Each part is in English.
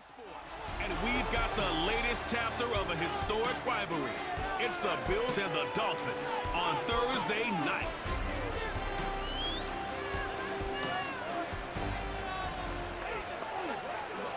Sports. And we've got the latest chapter of a historic rivalry. It's the Bills and the Dolphins on Thursday night.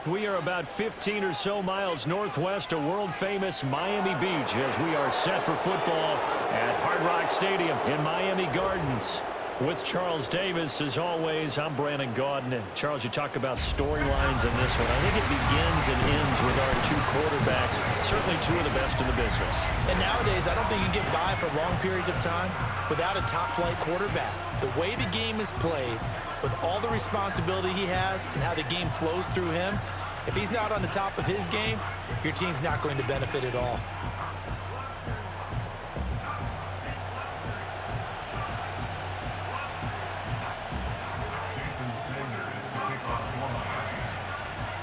We are about 15 or so miles northwest of world-famous Miami Beach as we are set for football at Hard Rock Stadium in Miami Gardens. With Charles Davis, as always, I'm Brandon Gaudin. Charles, you talk about storylines in this one. I think it begins and ends with our two quarterbacks, certainly two of the best in the business. And nowadays, I don't think you get by for long periods of time without a top-flight quarterback. The way the game is played, with all the responsibility he has and how the game flows through him, if he's not on the top of his game, your team's not going to benefit at all.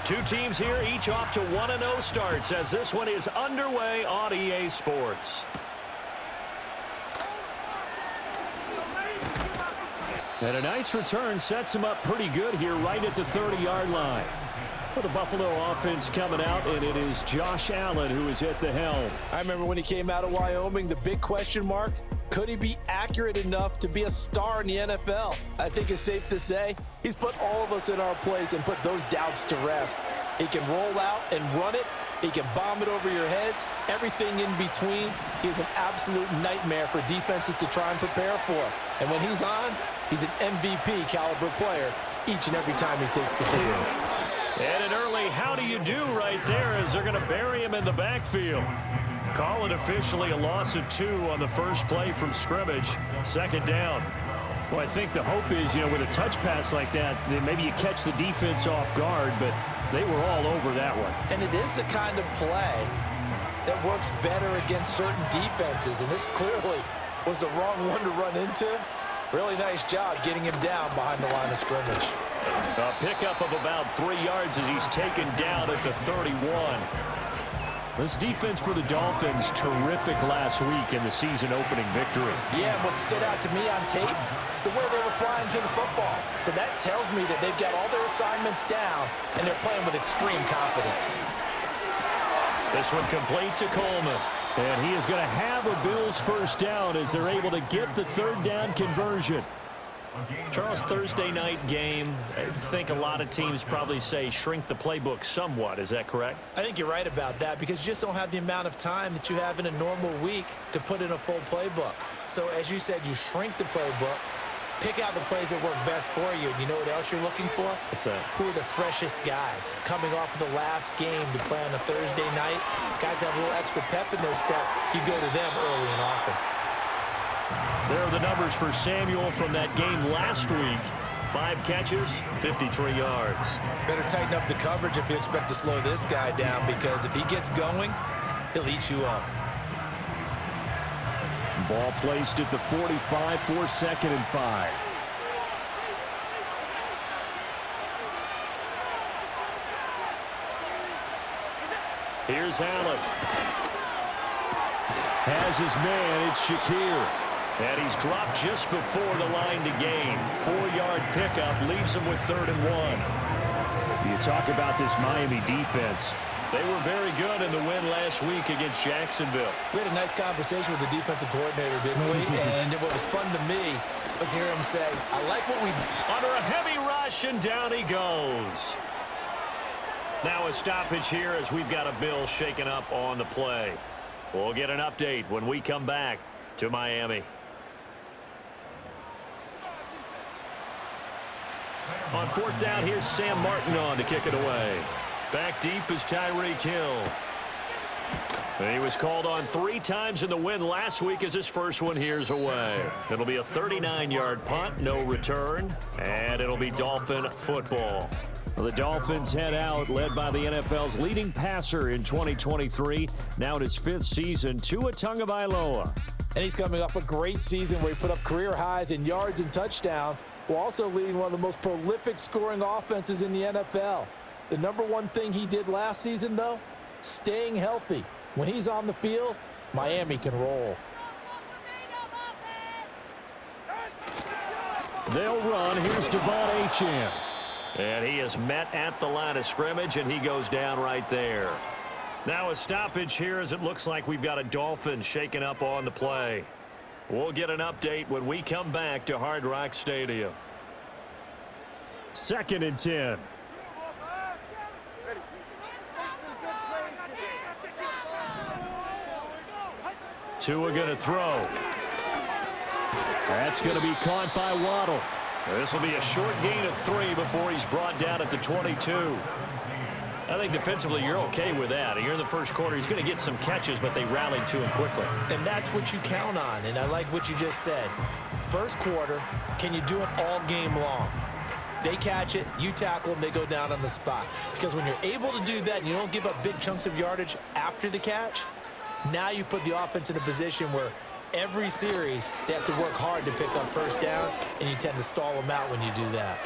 Two teams here, each off to 1-0 starts as this one is underway on EA Sports. And a nice return sets him up pretty good here right at the 30-yard line. For the Buffalo offense coming out, and it is Josh Allen who is at the helm. I remember when he came out of Wyoming, the big question mark, could he be accurate enough to be a star in the NFL? I think it's safe to say he's put all of us in our place and put those doubts to rest. He can roll out and run it. He can bomb it over your heads. Everything in between. He's an absolute nightmare for defenses to try and prepare for. And when he's on, he's an MVP caliber player each and every time he takes the field. And an early how do you do right there as they're going to bury him in the backfield. Call it officially a loss of 2 on the first play from scrimmage. Second down. Well, I think the hope is, with a touch pass like that maybe you catch the defense off guard, but they were all over that one. And it is the kind of play that works better against certain defenses, and this clearly was the wrong one to run into. Really nice job getting him down behind the line of scrimmage. A pickup of about 3 yards as he's taken down at the 31. This defense for the Dolphins, terrific last week in the season-opening victory. Yeah, and what stood out to me on tape, the way they were flying to the football. So that tells me that they've got all their assignments down, and they're playing with extreme confidence. This one complete to Coleman. And he is going to have a Bills first down as they're able to get the third down conversion. Charles, Thursday night game, I think a lot of teams probably say shrink the playbook somewhat. Is that correct? I think you're right about that because you just don't have the amount of time that you have in a normal week to put in a full playbook. So as you said, you shrink the playbook, pick out the plays that work best for you. And you know what else you're looking for? What's that? Who are the freshest guys coming off of the last game to play on a Thursday night? Guys have a little extra pep in their step. You go to them early and often. There are the numbers for Samuel from that game last week. 5 catches, 53 yards. Better tighten up the coverage if you expect to slow this guy down, because if he gets going, he'll eat you up. Ball placed at the 45 for 2nd and 5. Here's Allen. Has his man, it's Shakir. And he's dropped just before the line to gain. 4-yard pickup leaves him with 3rd and 1. You talk about this Miami defense. They were very good in the win last week against Jacksonville. We had a nice conversation with the defensive coordinator, didn't we? And what was fun to me was hear him say, I like what we do. Under a heavy rush, and down he goes. Now a stoppage here as we've got a Bill shaken up on the play. We'll get an update when we come back to Miami. On 4th down, here's Sam Martin on to kick it away. Back deep is Tyreek Hill. And he was called on 3 times in the win last week as his first one here's away. It'll be a 39-yard punt, no return, and it'll be Dolphin football. Well, the Dolphins head out, led by the NFL's leading passer in 2023, now in his 5th season, Tua Tagovailoa. And he's coming off a great season where he put up career highs in yards and touchdowns, while also leading one of the most prolific scoring offenses in the NFL. The number one thing he did last season, though, staying healthy. When he's on the field, Miami can roll. They'll run. Here's Devon Achane. And he is met at the line of scrimmage, and he goes down right there. Now a stoppage here as it looks like we've got a Dolphins shaking up on the play. We'll get an update when we come back to Hard Rock Stadium. 2nd and 10. Tua going to throw. That's going to be caught by Waddle. This will be a short gain of 3 before he's brought down at the 22. I think defensively you're okay with that. You're in the first quarter. He's going to get some catches, but they rallied to him quickly. And that's what you count on, and I like what you just said. First quarter, can you do it all game long? They catch it, you tackle them, they go down on the spot. Because when you're able to do that and you don't give up big chunks of yardage after the catch, now you put the offense in a position where every series they have to work hard to pick up first downs, and you tend to stall them out when you do that.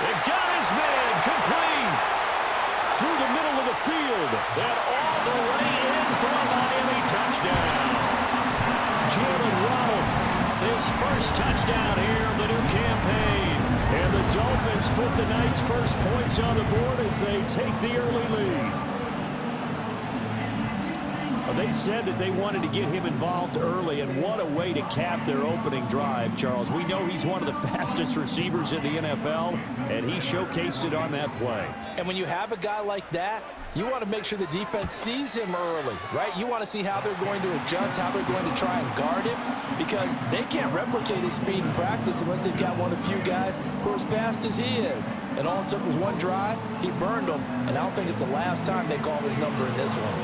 They got his man complete through the middle of the field and all the way in for a Miami touchdown. Jalen Waddle, his first touchdown here of the new campaign. And the Dolphins put the night's first points on the board as they take the early lead. They said that they wanted to get him involved early, and what a way to cap their opening drive, Charles. We know he's one of the fastest receivers in the NFL, and he showcased it on that play. And when you have a guy like that, you want to make sure the defense sees him early, right? You want to see how they're going to adjust, how they're going to try and guard him, because they can't replicate his speed in practice unless they've got one of the few guys who are as fast as he is. And all it took was one drive, he burned them, and I don't think it's the last time they call his number in this one.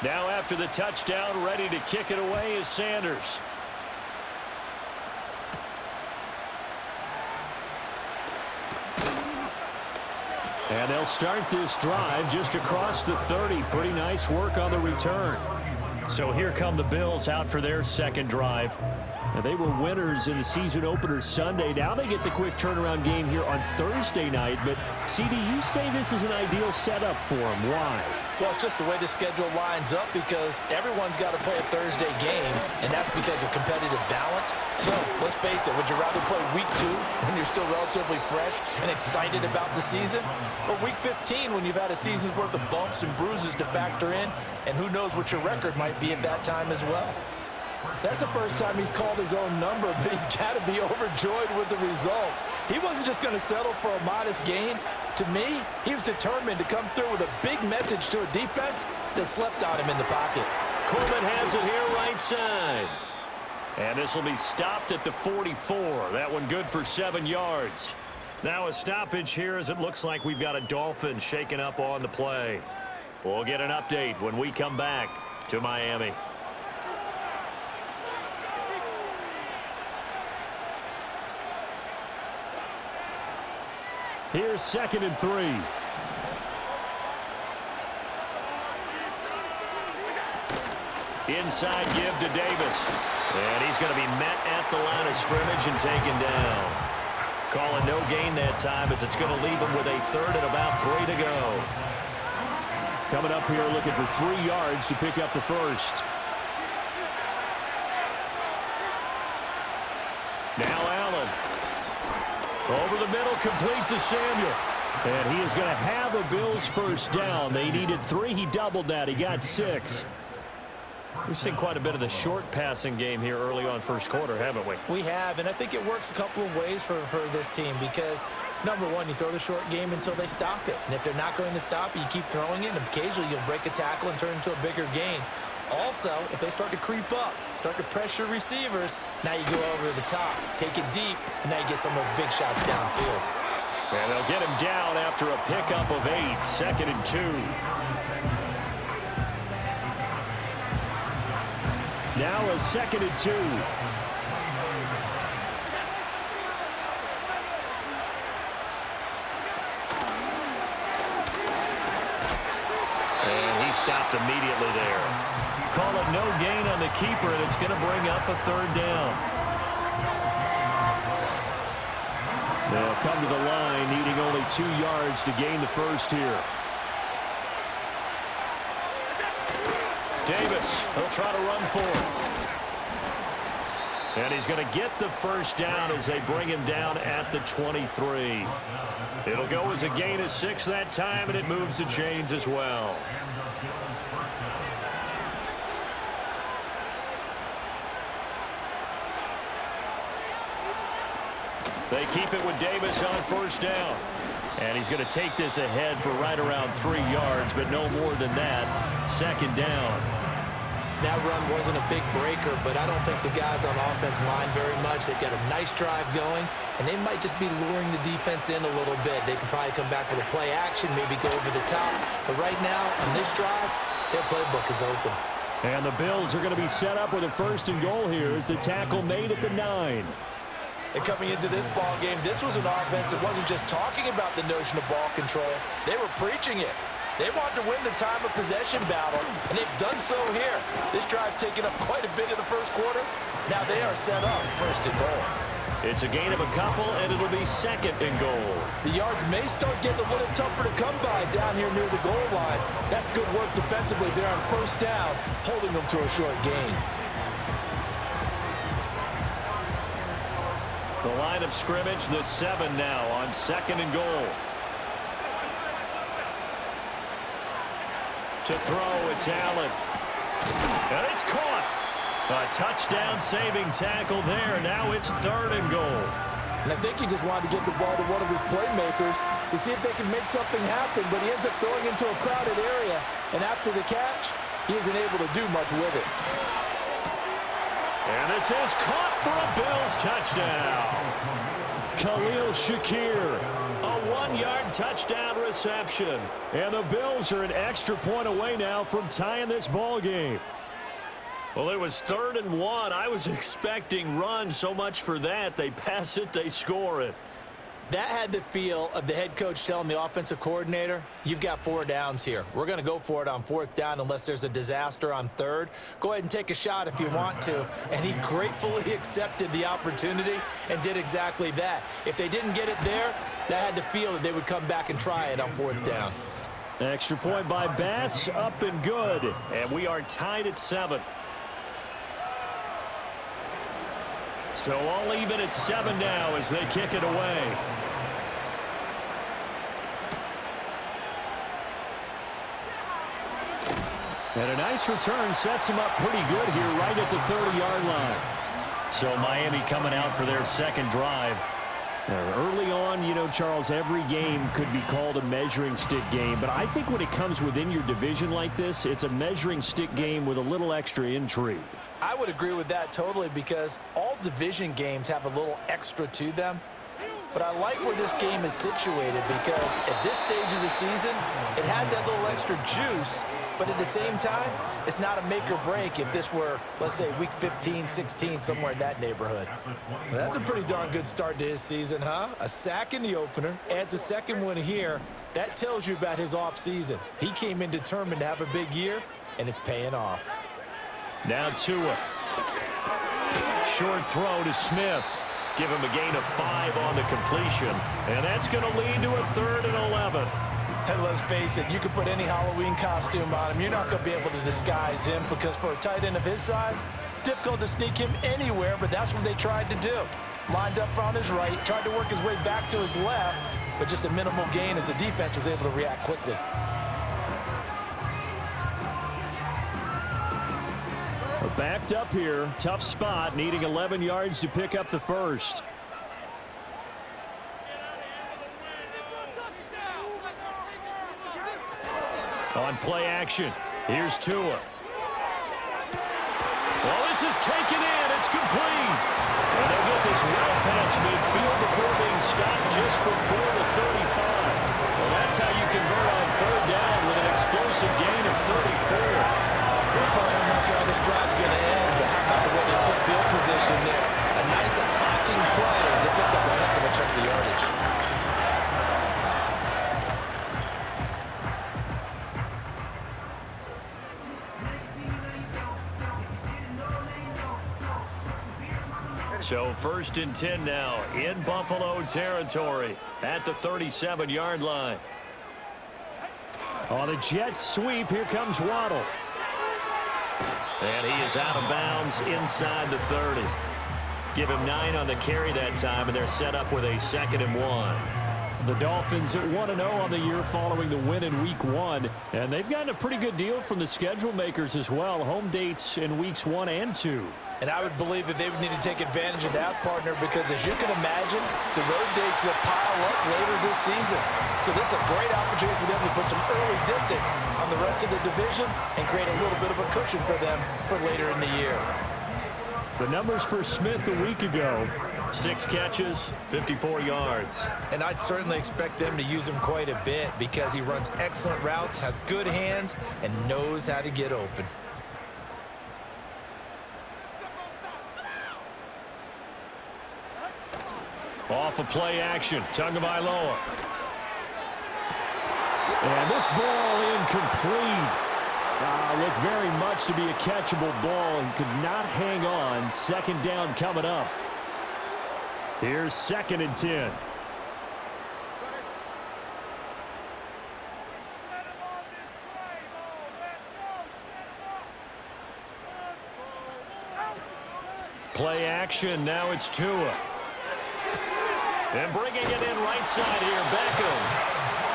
Now after the touchdown, ready to kick it away is Sanders. And they'll start this drive just across the 30. Pretty nice work on the return. So here come the Bills out for their second drive. And they were winners in the season opener Sunday. Now they get the quick turnaround game here on Thursday night. But, CD, you say this is an ideal setup for them. Why? Well, it's just the way the schedule lines up because everyone's got to play a Thursday game, and that's because of competitive balance. So, let's face it, would you rather play week 2 when you're still relatively fresh and excited about the season? Or week 15 when you've had a season's worth of bumps and bruises to factor in, and who knows what your record might be at that time as well? That's the first time he's called his own number, but he's got to be overjoyed with the results. He wasn't just going to settle for a modest gain. To me, he was determined to come through with a big message to a defense that slept on him in the pocket. Coleman has it here right side. And this will be stopped at the 44. That one good for 7 yards. Now a stoppage here as it looks like we've got a Dolphins shaking up on the play. We'll get an update when we come back to Miami. Here's 2nd and 3. Inside give to Davis. And he's going to be met at the line of scrimmage and taken down. Calling no gain that time as it's going to leave him with a 3rd and about 3 to go. Coming up here looking for 3 yards to pick up the first. Now Allen. Over the middle, complete to Samuel. And he is going to have a Bills first down. They needed 3. He doubled that. He got 6. We've seen quite a bit of the short passing game here early on first quarter, haven't we? We have, and I think it works a couple of ways for this team because, number one, you throw the short game until they stop it. And if they're not going to stop it, you keep throwing it, and occasionally you'll break a tackle and turn it into a bigger gain. Also, if they start to creep up, start to pressure receivers, now you go over to the top, take it deep, and now you get some of those big shots downfield. And they'll get him down after a pickup of 8, 2nd and 2. Now a 2nd and 2. And he stopped immediately there. Call it no gain on the keeper, and it's going to bring up a 3rd down. They'll come to the line, needing only 2 yards to gain the first here. Davis. Davis. He'll try to run for it. And he's going to get the first down as they bring him down at the 23. It'll go as a gain of 6 that time, and it moves the chains as well. They keep it with Davis on first down. And he's going to take this ahead for right around 3 yards, but no more than that. Second down. That run wasn't a big breaker, but I don't think the guys on offense mind very much. They've got a nice drive going, and they might just be luring the defense in a little bit. They can probably come back with a play action, maybe go over the top. But right now, on this drive, their playbook is open. And the Bills are going to be set up with a first and goal here as the tackle made at the 9. And coming into this ball game, this was an offense that wasn't just talking about the notion of ball control. They were preaching it. They wanted to win the time of possession battle, and they've done so here. This drive's taken up quite a bit in the first quarter. Now they are set up first and goal. It's a gain of a couple, and it'll be second and goal. The yards may start getting a little tougher to come by down here near the goal line. That's good work defensively there on first down, holding them to a short gain. The line of scrimmage, the 7 now on second and goal. To throw, it's Allen. And it's caught. A touchdown-saving tackle there. Now it's third and goal. And I think he just wanted to get the ball to one of his playmakers to see if they can make something happen, but he ends up throwing into a crowded area. And after the catch, he isn't able to do much with it. And this is caught for a Bills touchdown. Khalil Shakir, a 1-yard touchdown reception. And the Bills are an extra point away now from tying this ball game. Well, it was 3rd and 1. I was expecting run, so much for that. They pass it, they score it. That had the feel of the head coach telling the offensive coordinator, you've got 4 downs here. We're going to go for it on 4th down unless there's a disaster on 3rd. Go ahead and take a shot if you want to. And he gratefully accepted the opportunity and did exactly that. If they didn't get it there, that had the feel that they would come back and try it on 4th down. Extra point by Bass, up and good. And we are tied at 7. So all even at 7 now as they kick it away. And a nice return sets him up pretty good here right at the 30-yard line. So Miami coming out for their second drive. Early on, you know, Charles, every game could be called a measuring stick game. But I think when it comes within your division like this, it's a measuring stick game with a little extra intrigue. I would agree with that totally because all division games have a little extra to them. But I like where this game is situated because at this stage of the season, it has that little extra juice. But at the same time, it's not a make or break if this were, let's say, week 15, 16, somewhere in that neighborhood. Well, that's a pretty darn good start to his season, huh? A sack in the opener, adds a second one here. That tells you about his offseason. He came in determined to have a big year, and it's paying off. Now Tua. Short throw to Smith. Give him a gain of 5 on the completion. And that's going to lead to a 3rd and 11. And let's face it, you can put any Halloween costume on him. You're not going to be able to disguise him because for a tight end of his size, difficult to sneak him anywhere, but that's what they tried to do. Lined up on his right, tried to work his way back to his left, but just a minimal gain as the defense was able to react quickly. We're backed up here. Tough spot, needing 11 yards to pick up the first. On play action, here's Tua. Well, this is taken in. It's complete. And they'll get this well past midfield before being stopped just before the 35. Well, that's how you convert on 3rd down with an explosive gain of 34. Well, partner, I'm not sure how this drive's going to end, but how about the way they flip field position there? A nice attacking play. They picked up a heck of a chunk of yardage. So 1st and 10 now in Buffalo territory at the 37-yard line. On a jet sweep, here comes Waddle. And he is out of bounds inside the 30. Give him 9 on the carry that time, and they're set up with a 2nd and 1. The Dolphins at 1-0 on the year following the win in Week 1. And they've gotten a pretty good deal from the schedule makers as well. Home dates in Weeks 1 and 2. And I would believe that they would need to take advantage of that, partner, because as you can imagine, the road dates will pile up later this season. So this is a great opportunity for them to put some early distance on the rest of the division and create a little bit of a cushion for them for later in the year. The numbers for Smith a week ago: 6 catches, 54 yards. And I'd certainly expect them to use him quite a bit because he runs excellent routes, has good hands, and knows how to get open. Off of play action, Tagovailoa. And this ball incomplete. Looked very much to be a catchable ball. He could not hang on. 2nd down coming up. Here's 2nd and 10. Play action, now it's Tua. And bringing it in right side here, Beckham.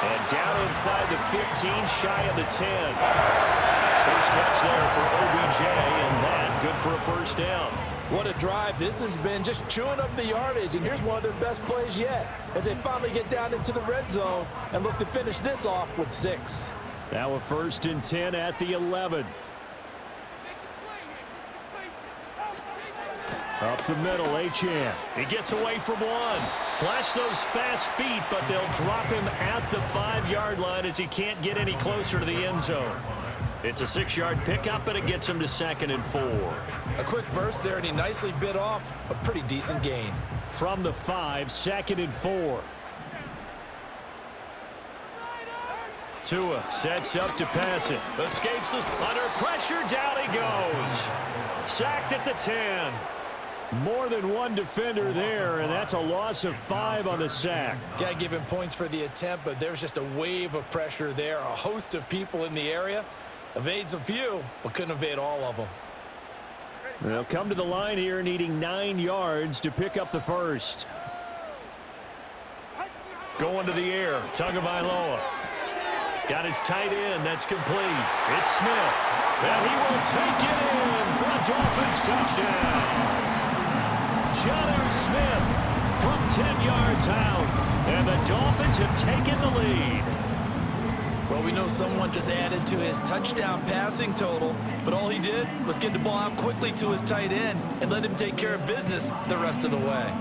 And down inside the 15, shy of the 10. First catch there for OBJ, and that good for a 1st down. What a drive. This has been just chewing up the yardage, and here's one of their best plays yet as they finally get down into the red zone and look to finish this off with 6. Now a 1st and 10 at the 11. Up the middle, Achane. He gets away from one. Flash those fast feet, but they'll drop him at the 5-yard line as he can't get any closer to the end zone. It's a 6-yard pickup, and it gets him to 2nd and 4. A quick burst there, and he nicely bit off a pretty decent gain. From the 5, 2nd and 4. Tua sets up to pass it. Escapes this under pressure. Down he goes. Sacked at the 10. More than one defender there, and that's a loss of 5 on the sack. Got to give him points for the attempt, but there's just a wave of pressure there. A host of people in the area. Evades a few, but couldn't evade all of them. They'll come to the line here needing 9 yards to pick up the 1st. Going to the air, Tagovailoa. Got his tight end, that's complete. It's Smith, and he will take it in for a Dolphins touchdown. Jonnu Smith from 10 yards out, and the Dolphins have taken the lead. Well, we know someone just added to his touchdown passing total, but all he did was get the ball out quickly to his tight end and let him take care of business the rest of the way.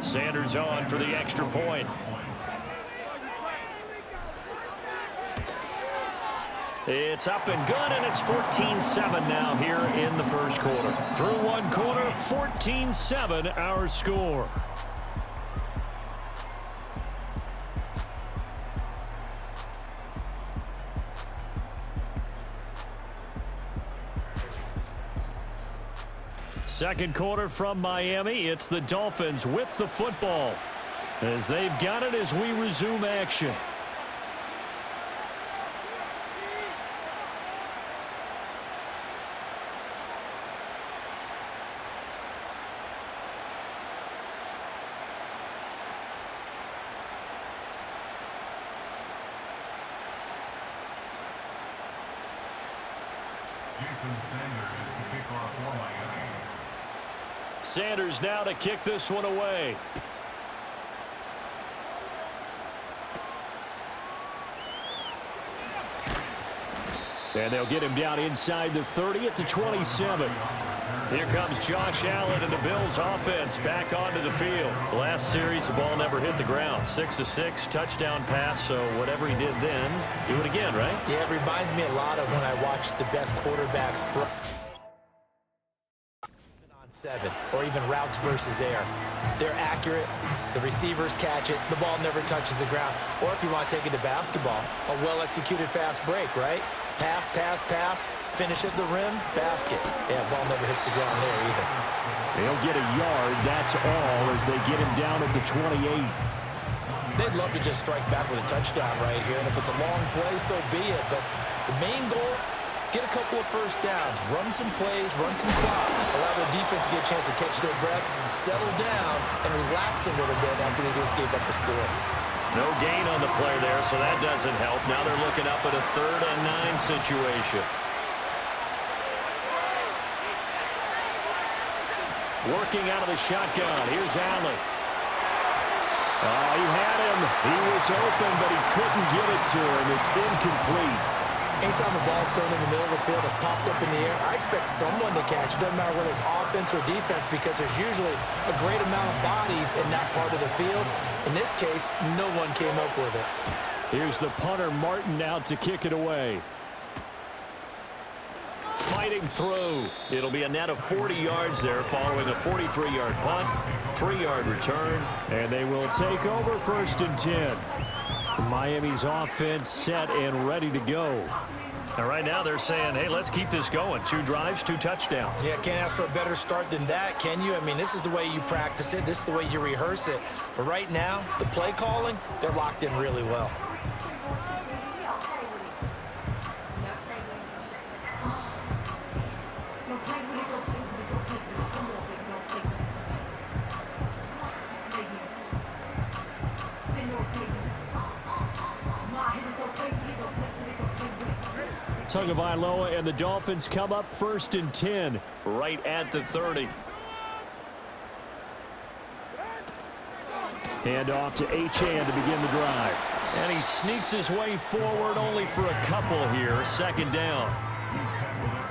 Sanders on for the extra point. It's up and good, and it's 14-7 now here in the 1st quarter. Through 1 quarter, 14-7 our score. Second quarter from Miami. It's the Dolphins with the football as they've got it as we resume action. Sanders now to kick this one away. And they'll get him down inside the 30 at the 27. Here comes Josh Allen and the Bills offense back onto the field. Last series, the ball never hit the ground. 6 of 6, touchdown pass, so whatever he did then, do it again, right? Yeah, it reminds me a lot of when I watched the best quarterbacks throw on 7 or even routes versus air. They're accurate. The receivers catch it. The ball never touches the ground. Or if you want to take it to basketball, a well-executed fast break, right? Pass, pass, pass. Finish at the rim. Basket. Yeah, ball never hits the ground there either. They'll get a yard. That's all as they get him down at the 28. They'd love to just strike back with a touchdown right here, and if it's a long play, so be it. But the main goal, get a couple of first downs, run some plays, run some clock, allow their defense to get a chance to catch their breath, settle down, and relax a little bit after they just gave up a score. No gain on the play there, so that doesn't help. Now they're looking up at a 3rd and 9 situation. Working out of the shotgun. Here's Allen. He had him. He was open, but he couldn't get it to him. It's incomplete. Anytime a ball's thrown in the middle of the field, it's popped up in the air, I expect someone to catch. It doesn't matter whether it's offense or defense because there's usually a great amount of bodies in that part of the field. In this case, no one came up with it. Here's the punter, Martin, out to kick it away. Fighting through. It'll be a net of 40 yards there following a 43-yard punt, 3-yard return. And they will take over 1st and 10. Miami's offense set and ready to go. And right now they're saying, hey, let's keep this going. 2 drives, 2 touchdowns. Yeah, can't ask for a better start than that, can you? I mean, this is the way you practice it. This is the way you rehearse it. But right now, the play calling, they're locked in really well. Tagovailoa and the Dolphins come up 1st and 10. Right at the 30. Hand off to Achane to begin the drive. And he sneaks his way forward only for a couple here. 2nd down.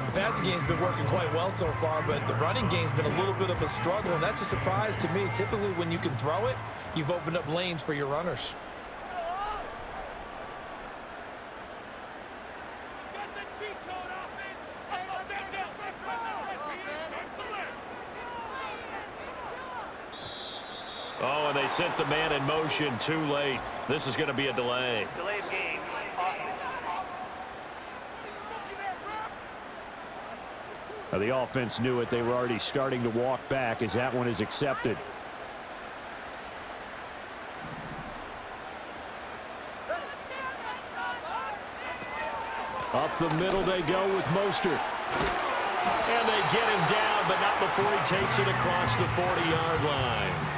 The passing game's been working quite well so far, but the running game's been a little bit of a struggle, and that's a surprise to me. Typically, when you can throw it, you've opened up lanes for your runners. Oh, and they sent the man in motion too late. This is going to be a delay. Delay of game. Now, the offense knew it. They were already starting to walk back as that one is accepted. Up the middle they go with Mostert. And they get him down, but not before he takes it across the 40-yard line.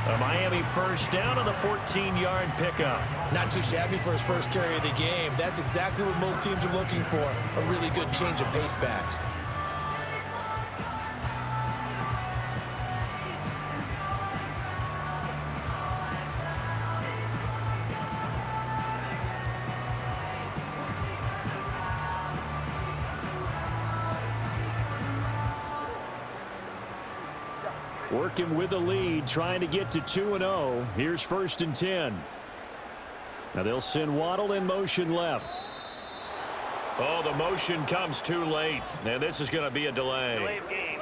A Miami 1st down on the 14-yard pickup. Not too shabby for his first carry of the game. That's exactly what most teams are looking for, a really good change of pace back. Working with the lead, trying to get to 2-0. Here's 1st and 10. Now they'll send Waddle in motion left. Oh, the motion comes too late. And this is going to be a delay. Delay of game.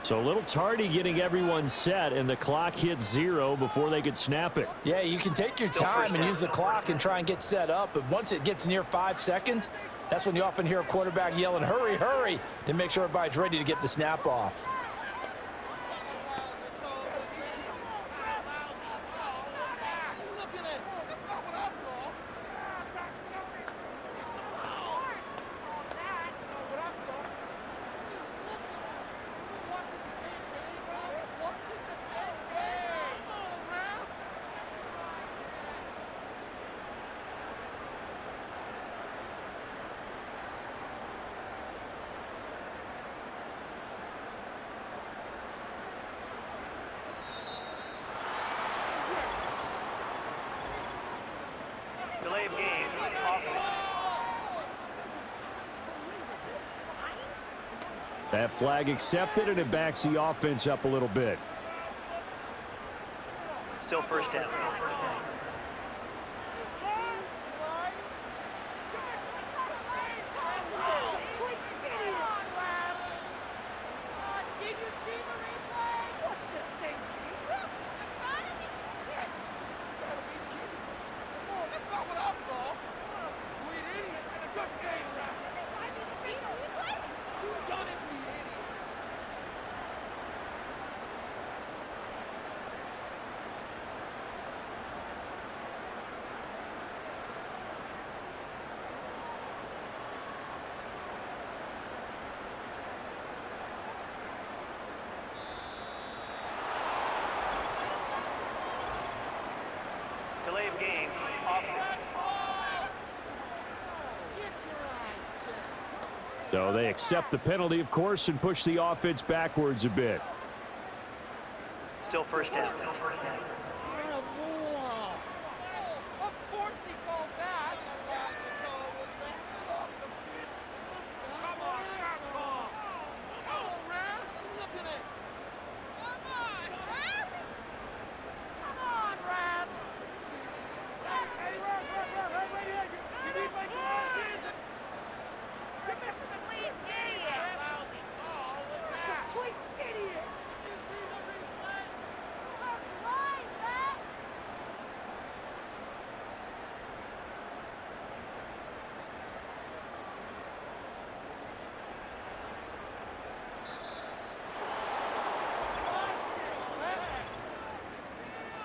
So a little tardy getting everyone set, and the clock hits 0 before they could snap it. Yeah, you can take your time and use the clock and try and get set up, but once it gets near 5 seconds, that's when you often hear a quarterback yelling, hurry, hurry, to make sure everybody's ready to get the snap off. Delay of game. That flag accepted, and it backs the offense up a little bit. Still 1st down. So they accept the penalty, of course, and push the offense backwards a bit. Still first down.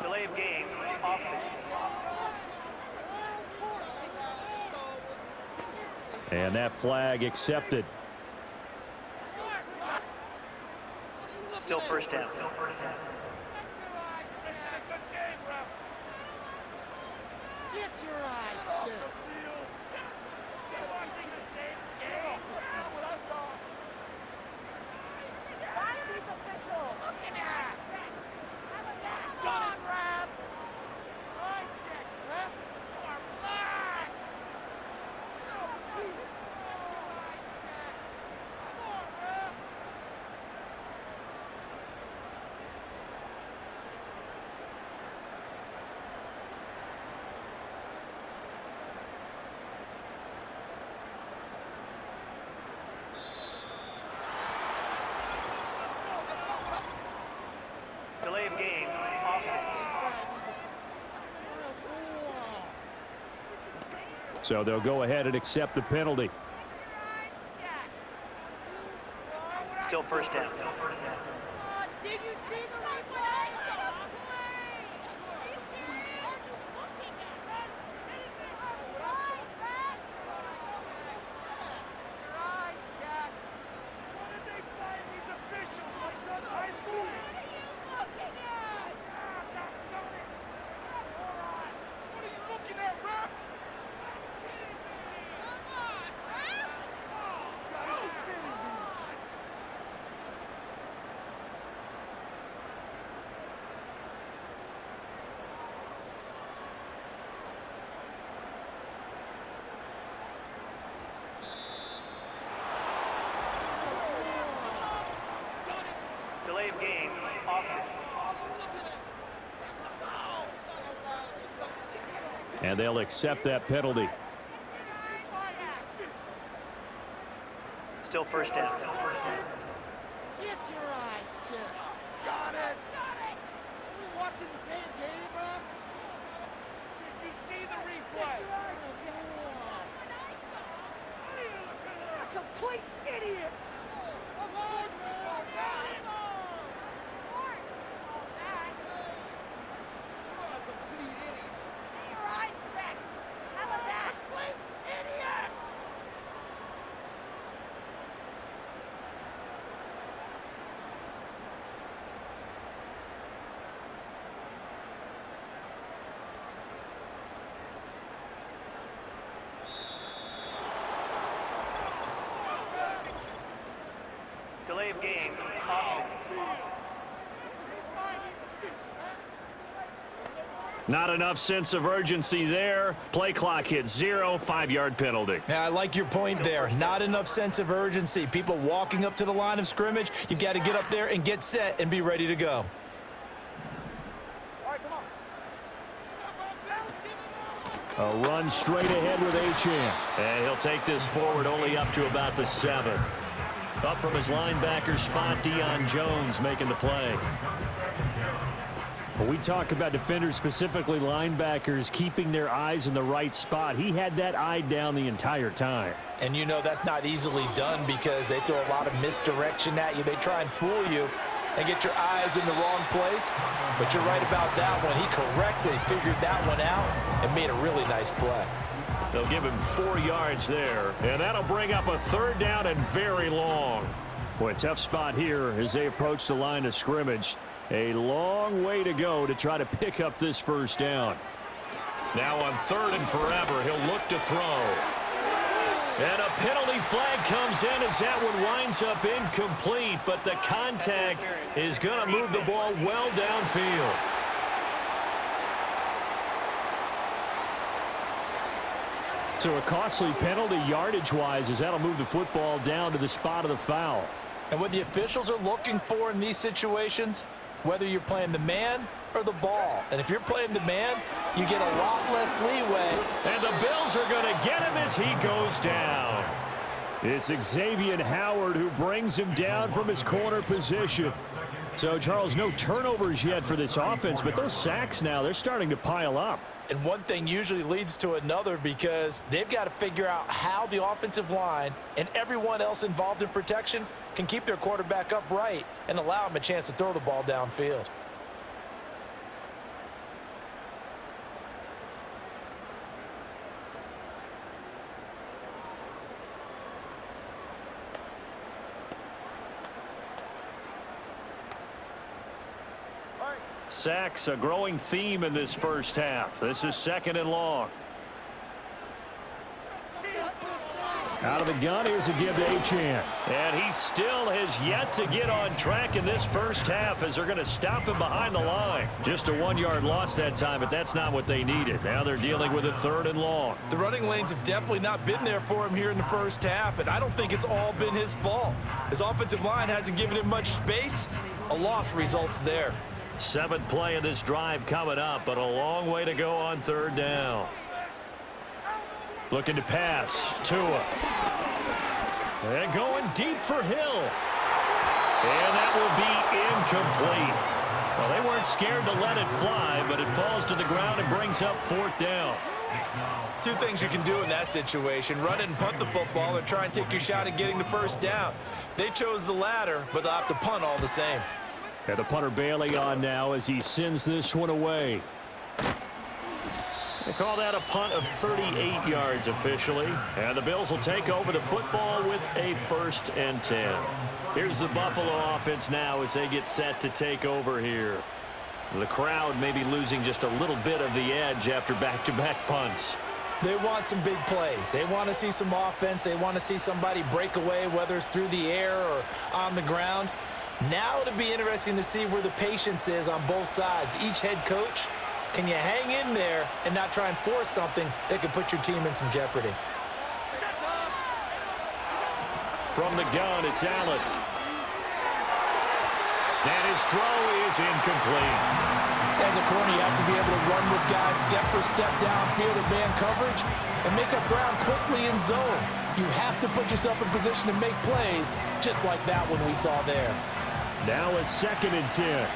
Delay of game, offense. And that flag accepted. Still first down. Get your eyes checked. Delay of game, offense. So they'll go ahead and accept the penalty. Still first down. Did you see the replay? Are you serious? Your eyes, Jack. What did they find these officials? My son's high school? What are you looking at? What are you looking at, ref? Come on, ref! Oh, you gotta be kidding me. Delay of game, offense. And they'll accept that penalty. Still first down. Get your eyes checked. Got it. Got it. Are we watching the same game, ref? Did you see the replay? Get your eyes checked. A complete idiot. Come on, ref. Got it. You're a complete idiot. Get your eyes checked. How about that? Complete idiot. Delay of game, offense. Not enough sense of urgency there. Play clock hits 0, 5-yard penalty. Yeah, I like your point there. Not enough sense of urgency. People walking up to the line of scrimmage, you've got to get up there and get set and be ready to go. A run straight ahead with Achane. And he'll take this forward only up to about the 7. Up from his linebacker spot, Deion Jones making the play. When we talk about defenders, specifically linebackers, keeping their eyes in the right spot, he had that eye down the entire time. And you know that's not easily done because they throw a lot of misdirection at you. They try and fool you and get your eyes in the wrong place. But you're right about that one. He correctly figured that one out and made a really nice play. They'll give him 4 yards there, and that'll bring up a 3rd down and very long. Boy, a tough spot here as they approach the line of scrimmage. A long way to go to try to pick up this 1st down. Now on 3rd and forever, he'll look to throw. And a penalty flag comes in as that one winds up incomplete, but the contact is going to move the ball well downfield. So a costly penalty yardage-wise as that'll move the football down to the spot of the foul. And what the officials are looking for in these situations, whether you're playing the man or the ball. And if you're playing the man, you get a lot less leeway. And the Bills are going to get him as he goes down. It's Xavier Howard who brings him down from his corner position. So, Charles, no turnovers yet for this offense, but those sacks now, they're starting to pile up. And one thing usually leads to another because they've got to figure out how the offensive line and everyone else involved in protection can keep their quarterback upright and allow him a chance to throw the ball downfield. Sacks, a growing theme in this first half. This is 2nd and long. Out of the gun, here's a give to Achane. And he still has yet to get on track in this first half as they're going to stop him behind the line. Just a 1-yard loss that time, but that's not what they needed. Now they're dealing with a 3rd and long. The running lanes have definitely not been there for him here in the first half, and I don't think it's all been his fault. His offensive line hasn't given him much space. A loss results there. 7th play of this drive coming up, but a long way to go on 3rd down. Looking to pass. Tua. And going deep for Hill. And that will be incomplete. Well, they weren't scared to let it fly, but it falls to the ground and brings up 4th down. Two things you can do in that situation: run it and punt the football, or try and take your shot at getting the first down. They chose the latter, but they'll have to punt all the same. And the punter Bailey on now as he sends this one away. They call that a punt of 38 yards officially. And the Bills will take over the football with a 1st and 10. Here's the Buffalo offense now as they get set to take over here. The crowd may be losing just a little bit of the edge after back-to-back punts. They want some big plays. They want to see some offense. They want to see somebody break away, whether it's through the air or on the ground. Now it'll be interesting to see where the patience is on both sides. Each head coach, can you hang in there and not try and force something that could put your team in some jeopardy? From the gun, it's Allen. And his throw is incomplete. As a corner, you have to be able to run with guys step for step downfield in man coverage and make up ground quickly in zone. You have to put yourself in position to make plays, just like that one we saw there. Now a 2nd and 10.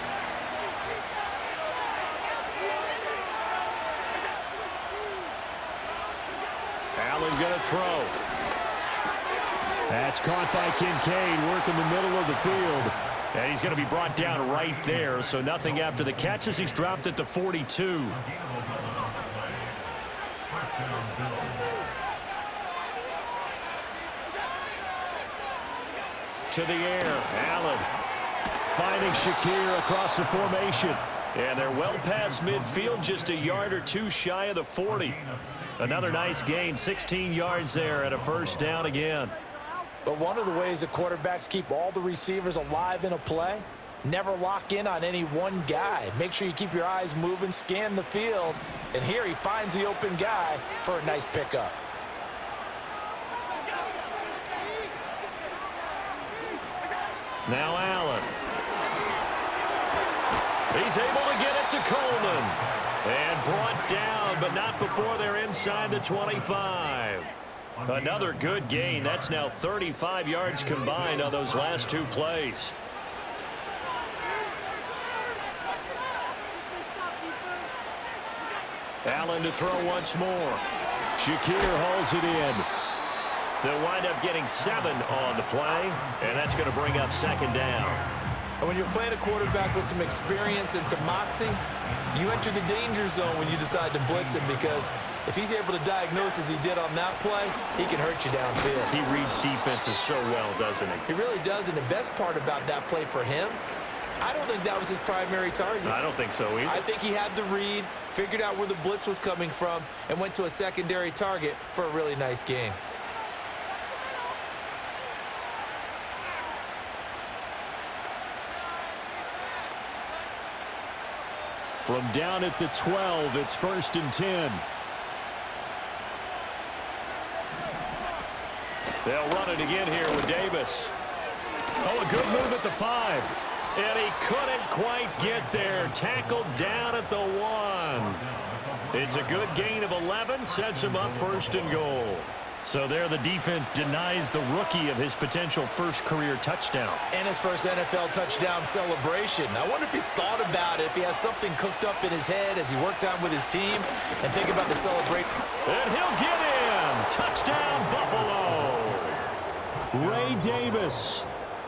Allen going to throw. That's caught by Kincaid, working the middle of the field. And he's going to be brought down right there, so nothing after the catch as he's dropped at the 42. To the air, Allen. Finding Shakir across the formation. And they're well past midfield, just a yard or two shy of the 40. Another nice gain, 16 yards there and a 1st down again. But one of the ways that quarterbacks keep all the receivers alive in a play, never lock in on any one guy. Make sure you keep your eyes moving, scan the field, and here he finds the open guy for a nice pickup. Now Allen. He's able to get it to Coleman. And brought down, but not before they're inside the 25. Another good gain. That's now 35 yards combined on those last 2 plays. Allen to throw once more. Shakir hauls it in. They'll wind up getting 7 on the play, and that's going to bring up 2nd down. And when you're playing a quarterback with some experience and some moxie, you enter the danger zone when you decide to blitz him, because if he's able to diagnose as he did on that play, he can hurt you downfield. He reads defenses so well, doesn't he? He really does, and the best part about that play for him, I don't think that was his primary target. I don't think so either. I think he had the read, figured out where the blitz was coming from, and went to a secondary target for a really nice gain. From down at the 12, it's 1st and 10. They'll run it again here with Davis. Oh, a good move at the 5. And he couldn't quite get there. Tackled down at the 1. It's a good gain of 11. Sets him up 1st and goal. So there the defense denies the rookie of his potential first career touchdown. And his first NFL touchdown celebration. I wonder if he's thought about it, if he has something cooked up in his head as he worked on with his team, and think about the celebration. And he'll get in. Touchdown, Buffalo. Ray Davis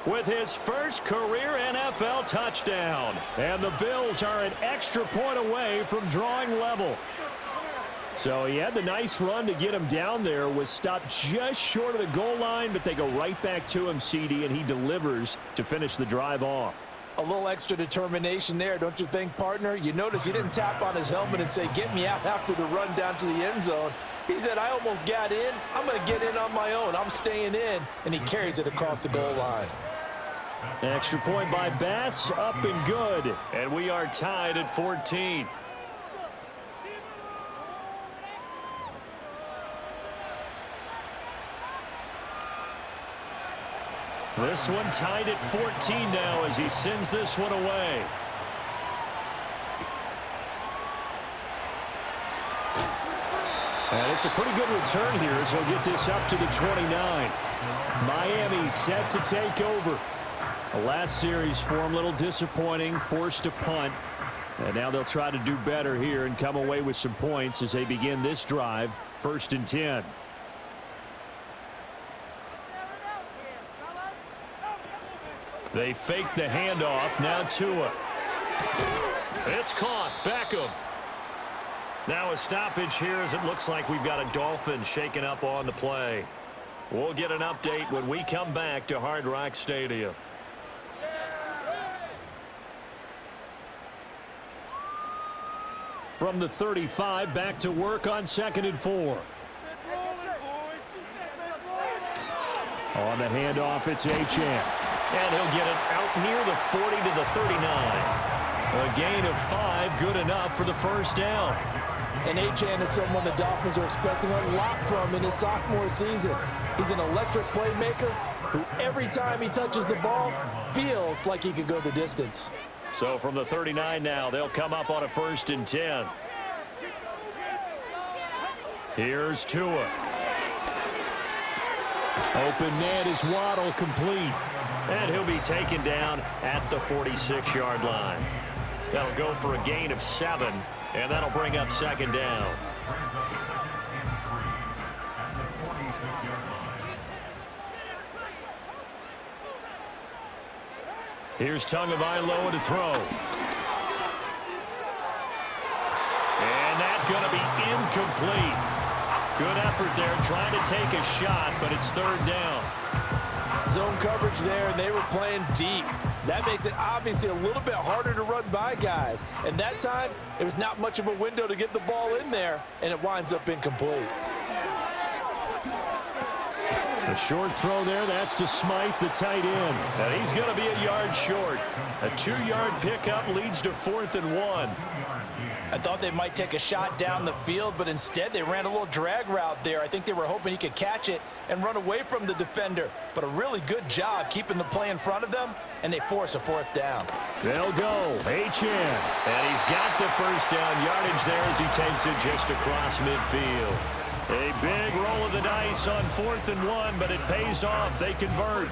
With his first career NFL touchdown. And the Bills are an extra point away from drawing level. So he had the nice run to get him down there, was stopped just short of the goal line, but they go right back to him, CD, and he delivers to finish the drive off. A little extra determination there, don't you think, partner? You notice he didn't tap on his helmet and say, get me out after the run down to the end zone. He said, I almost got in. I'm going to get in on my own. I'm staying in. And he carries it across the goal line. Extra point by Bass, up and good. And we are tied at 14. This one tied at 14 now as he sends this one away. And it's a pretty good return here as he'll get this up to the 29. Miami set to take over. The last series for him, a little disappointing, forced a punt. And now they'll try to do better here and come away with some points as they begin this drive, 1st and 10. They fake the handoff. Now Tua. It's caught. Beckham. Now a stoppage here as it looks like we've got a Dolphins shaking up on the play. We'll get an update when we come back to Hard Rock Stadium. From the 35, back to work on 2nd and 4. On the handoff, it's Achane. And he'll get it out near the 40 to the 39. A gain of 5, good enough for the first down. And Achane is someone the Dolphins are expecting a lot from in his sophomore season. He's an electric playmaker who every time he touches the ball feels like he could go the distance. So from the 39 now, they'll come up on a 1st and 10. Here's Tua. Open man is Waddle, complete. And he'll be taken down at the 46-yard line. That'll go for a gain of 7, and that'll bring up 2nd down. Here's Tagovailoa to throw. And that's going to be incomplete. Good effort there trying to take a shot, but it's 3rd down. Zone coverage there, and they were playing deep. That makes it obviously a little bit harder to run by guys. And that time, it was not much of a window to get the ball in there, and it winds up incomplete. A short throw there, that's to Smythe, the tight end. And he's going to be a yard short. A 2-yard pickup leads to 4th and 1. I thought they might take a shot down the field, but instead they ran a little drag route there. I think they were hoping he could catch it and run away from the defender. But a really good job keeping the play in front of them, and they force a 4th down. They'll go. Achane. And he's got the first down yardage there as he takes it just across midfield. A big roll of the dice on 4th and 1, but it pays off. They convert.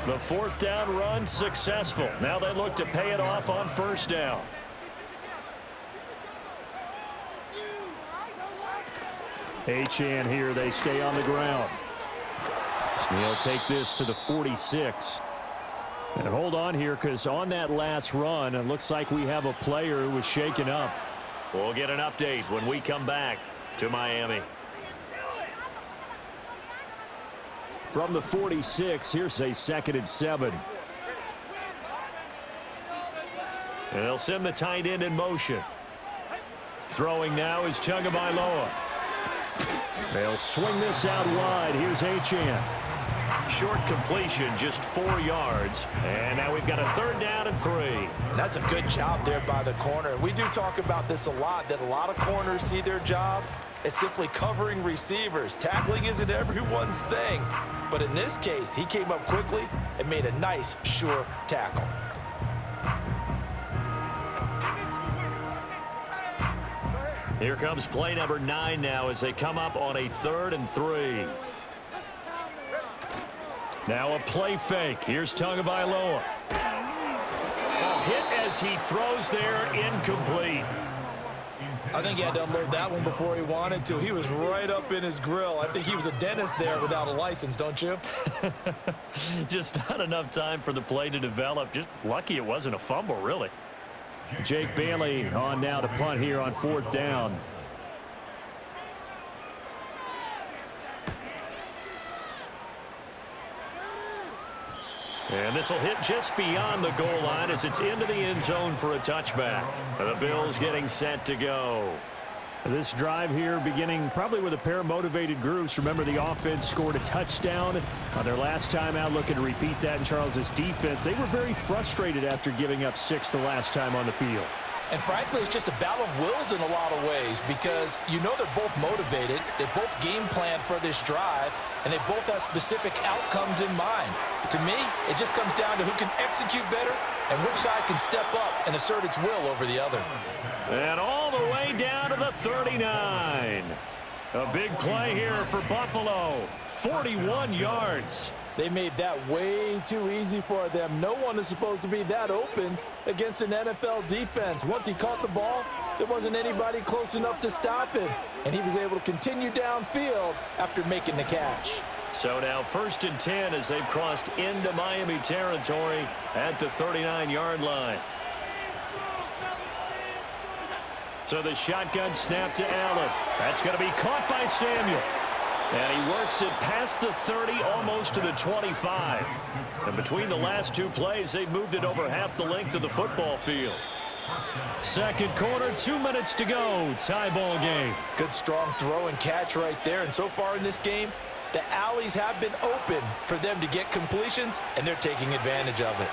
The 4th down run successful. Now they look to pay it off on 1st down. Achane here, they stay on the ground. He'll take this to the 46. And hold on here, because on that last run, it looks like we have a player who was shaken up. We'll get an update when we come back to Miami. From the 46, here's a 2nd and 7. And they'll send the tight end in motion. Throwing now is Tagovailoa. They'll swing this out wide. Here's Achane. short completion, just 4 yards. And now we've got a 3rd down and 3. And that's a good job there by the corner. We do talk about this a lot, that a lot of corners see their job as simply covering receivers. Tackling isn't everyone's thing. But in this case, he came up quickly and made a nice, sure tackle. Here comes play number 9 now as they come up on a 3rd and 3. Now a play fake. Here's Tagovailoa. Hit as he throws there, incomplete. I think he had to unload that one before he wanted to. He was right up in his grill. I think he was a dentist there without a license, don't you? Just not enough time for the play to develop. Just lucky it wasn't a fumble, really. Jake Bailey on now to punt here on 4th down. And this will hit just beyond the goal line as it's into the end zone for a touchback. The Bills getting set to go. This drive here beginning probably with a pair of motivated groups. Remember, the offense scored a touchdown on their last time out, looking to repeat that in Charles's defense. They were very frustrated after giving up 6 the last time on the field. And frankly, it's just a battle of wills in a lot of ways because you know they're both motivated, they both game plan for this drive, and they both have specific outcomes in mind. To me, it just comes down to who can execute better and which side can step up and assert its will over the other. And all the way down to the 39. A big play here for Buffalo. 41 yards. They made that way too easy for them. No one is supposed to be that open against an NFL defense. Once he caught the ball, there wasn't anybody close enough to stop him. And he was able to continue downfield after making the catch. So now 1st and 10 as they've crossed into Miami territory at the 39-yard line. So the shotgun snap to Allen. That's going to be caught by Samuel. And he works it past the 30, almost to the 25. And between the last 2 plays, they've moved it over half the length of the football field. 2nd quarter, 2 minutes to go. Tie ball game. Good strong throw and catch right there. And so far in this game, the alleys have been open for them to get completions, and they're taking advantage of it.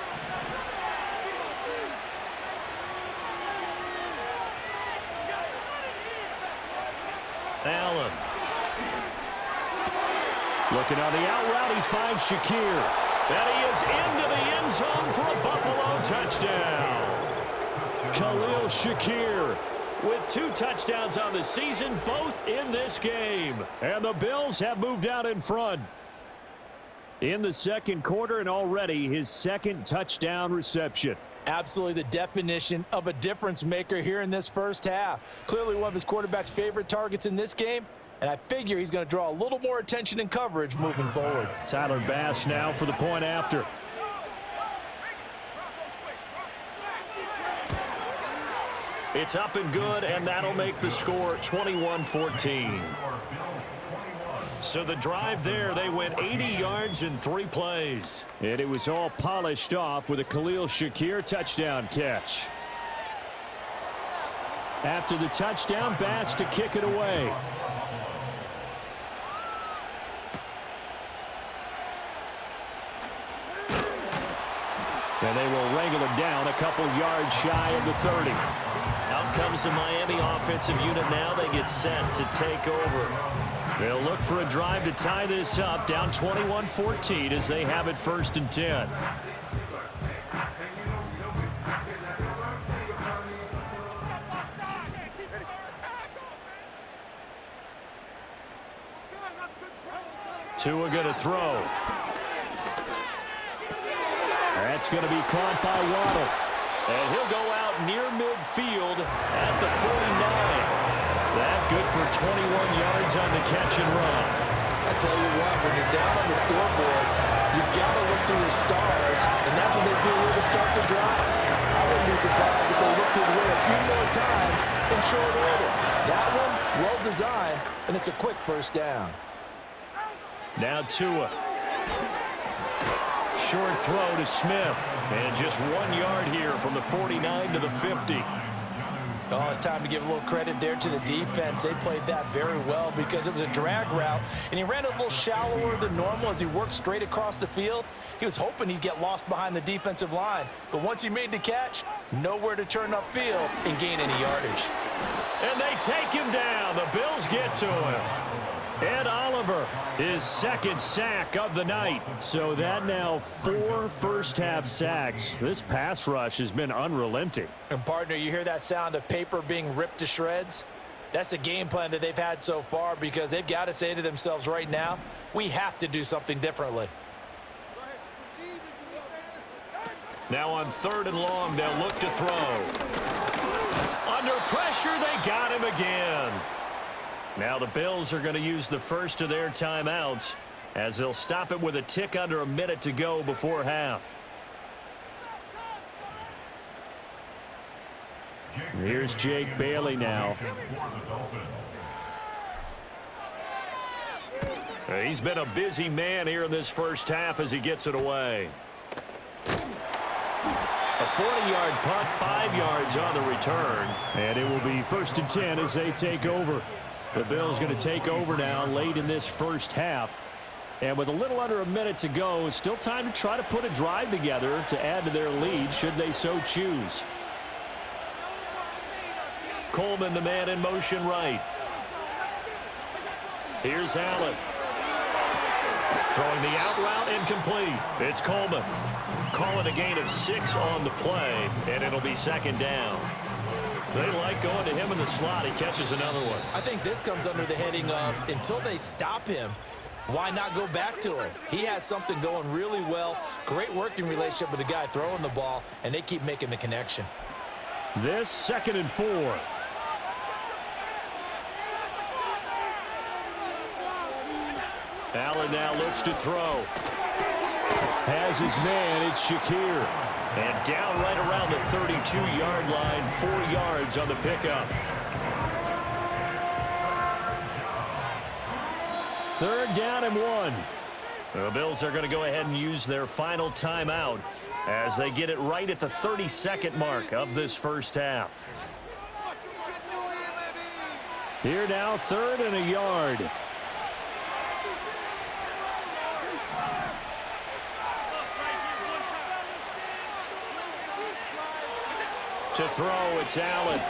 Allen. Looking on the out route, he finds Shakir. And he is into the end zone for a Buffalo touchdown. Khalil Shakir with 2 touchdowns on the season, both in this game. And the Bills have moved out in front in the 2nd quarter, and already his 2nd touchdown reception. Absolutely the definition of a difference maker here in this first half. Clearly one of his quarterback's favorite targets in this game, and I figure he's going to draw a little more attention and coverage moving forward. Tyler Bass now for the point after. It's up and good, and that'll make the score 21-14. So the drive there, they went 80 yards in 3 plays. And it was all polished off with a Khalil Shakir touchdown catch. After the touchdown, Bass to kick it away. And they will wrangle him down a couple yards shy of the 30. Out comes the Miami offensive unit now. They get set to take over. They'll look for a drive to tie this up, down 21-14 as they have it 1st and 10. Tua going to throw. That's going to be caught by Waddle. And he'll go out near midfield at the 49. That good for 21 yards on the catch and run. I tell you what, when you're down on the scoreboard, you've got to look to your stars, and that's what they do here to start the drive. I wouldn't be surprised if they looked his way a few more times in short order. That one, well designed, and it's a quick 1st down. Now Tua. Short throw to Smith. And just 1 yard here from the 49 to the 50. Oh, it's time to give a little credit there to the defense. They played that very well because it was a drag route, and he ran it a little shallower than normal as he worked straight across the field. He was hoping he'd get lost behind the defensive line, but once he made the catch, nowhere to turn upfield and gain any yardage. And they take him down. The Bills get to him. Ed Oliver, his second sack of the night. So that now 4 first-half sacks. This pass rush has been unrelenting. And, partner, you hear that sound of paper being ripped to shreds? That's the game plan that they've had so far because they've got to say to themselves right now, we have to do something differently. Now on 3rd and long, they'll look to throw. Under pressure, they got him again. Now the Bills are going to use the first of their timeouts as they'll stop it with a tick under a minute to go before half. Here's Jake Bailey now. He's been a busy man here in this first half as he gets it away. A 40-yard punt, 5 yards on the return. And it will be 1st and 10 as they take over. The Bills going to take over now late in this first half. And with a little under a minute to go, still time to try to put a drive together to add to their lead should they so choose. Coleman, the man in motion right. Here's Allen. Throwing the out route, incomplete. It's Coleman. Calling a gain of 6 on the play, and it'll be 2nd down. They like going to him in the slot. He catches another one. I think this comes under the heading of until they stop him, why not go back to him? He has something going really well. Great working relationship with the guy throwing the ball, and they keep making the connection. This 2nd and 4. Allen now looks to throw. Has his man, it's Shakir. And down right around the 32-yard line, 4 yards on the pickup. 3rd down and 1. The Bills are going to go ahead and use their final timeout as they get it right at the 32nd mark of this first half. Here now, 3rd and a yard. To throw, it's Allen.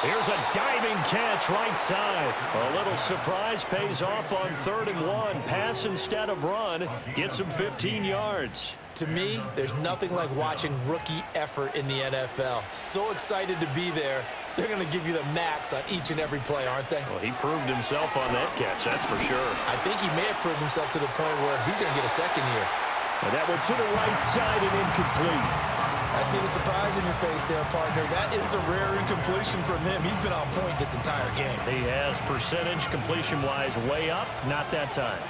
Here's a diving catch right side. A little surprise pays off on 3rd and 1. Pass instead of run. Gets him 15 yards. To me, there's nothing like watching rookie effort in the NFL. So excited to be there. They're going to give you the max on each and every play, aren't they? Well, he proved himself on that catch, that's for sure. I think he may have proved himself to the point where he's going to get a 2nd here. And that one to the right side and incomplete. I see the surprise in your face there, partner. That is a rare incompletion from him. He's been on point this entire game. He has percentage completion-wise way up. Not that time.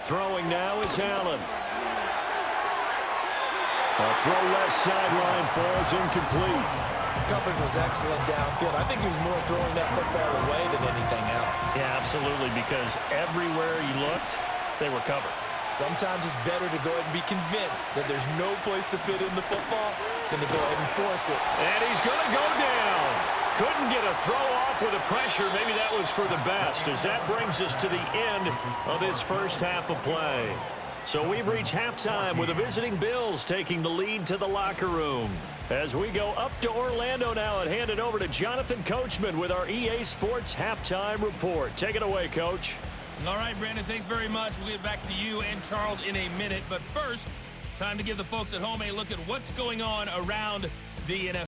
Throwing now is Allen. A throw left sideline falls incomplete. Coverage was excellent downfield. I think he was more throwing that football away than anything else. Yeah, absolutely, because everywhere he looked, they were covered. Sometimes it's better to go ahead and be convinced that there's no place to fit in the football than to go ahead and force it. And he's going to go down. Couldn't get a throw off with the pressure. Maybe that was for the best, as that brings us to the end of this first half of play. So we've reached halftime with the visiting Bills taking the lead to the locker room. As we go up to Orlando now and hand it over to Jonathan Coachman with our EA Sports Halftime Report. Take it away, Coach. All right, Brandon, thanks very much. We'll get back to you and Charles in a minute. But first, time to give the folks at home a look at what's going on around the NFL.